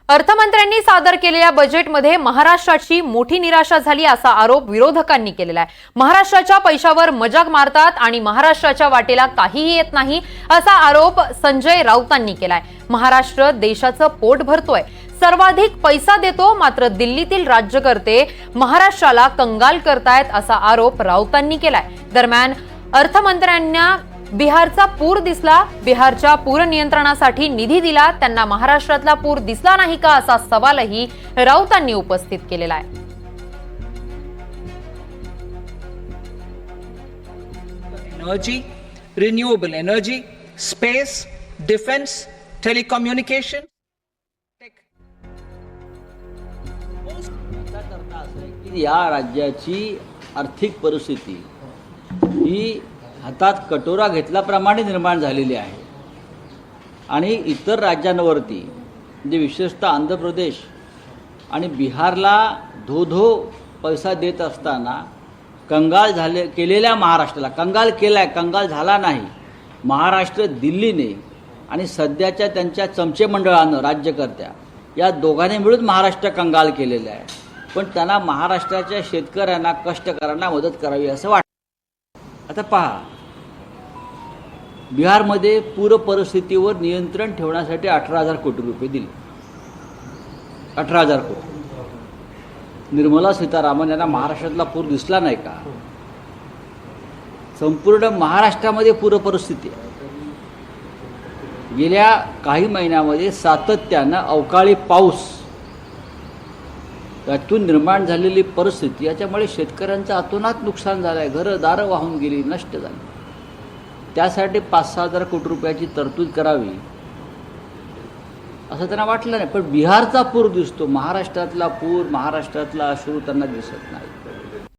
अर्थमंत्र्यांनी सादर केलेल्या बजेटमध्ये महाराष्ट्राची मोठी निराशा झाली असा आरोप विरोधकांनी केलेला आहे। महाराष्ट्राच्या पैशावर मजाक मारतात आणि महाराष्ट्राच्या वाटेला काहीही येत नाही असा आरोप संजय राऊतांनी केलाय। महाराष्ट्र देशाचं पोट भरतोय, सर्वाधिक पैसा देतो, मात्र दिल्लीतील राज्यकर्ते महाराष्ट्राला कंगाल करतायत असा आरोप राऊतांनी केलाय। दरम्यान अर्थमंत्र्यांना बिहारचा पूर दिसला, बिहारच्या पूर नियंत्रणासाठी निधी दिला, त्यांना महाराष्ट्रातला पूर दिसला नाही का असा सवालही राऊतांनी उपस्थित केलेला आहे। Energy, renewable energy, space, defence, telecommunication, या राज्याची आर्थिक परिस्थिती ही हातात कटोरा घेतल्याप्रमाणे निर्माण झालेली आहे आणि इतर राज्यांवरती म्हणजे विशेषतः आंध्र प्रदेश आणि बिहारला धो पैसा देत असताना कंगाल केलेल्या महाराष्ट्राला कंगाल झाला नाही। महाराष्ट्र दिल्लीने आणि सध्याच्या त्यांच्या चमचे मंडळानं राज्यकर्त्या या दोघांनी मिळून महाराष्ट्र कंगाल केलेलं आहे, पण त्यांना महाराष्ट्राच्या शेतकऱ्यांना कष्टकऱ्यांना मदत करावी असं वाटतं। आता पहा, बिहारमध्ये पूर परिस्थितीवर नियंत्रण ठेवण्यासाठी 18,000 कोटी रुपये दिले। 18,000 कोटी। निर्मला सीतारामन यांना महाराष्ट्रातला पूर दिसला नाही का? संपूर्ण महाराष्ट्रामध्ये पूर परिस्थिती आहे। गेल्या काही महिन्यामध्ये सातत्यानं अवकाळी पाऊस यातून निर्माण झालेली परिस्थिती, याच्यामुळे शेतकऱ्यांचं अतोनात नुकसान झालं आहे, घरं दारं वाहून गेली, नष्ट झाली। त्यासाठी 5-6 हजार कोटी रुपयाची तरतूद करावी असं त्यांना वाटलं नाही, पण बिहारचा पूर दिसतो, महाराष्ट्रातला पूर, महाराष्ट्रातला अश्रू त्यांना दिसत नाही।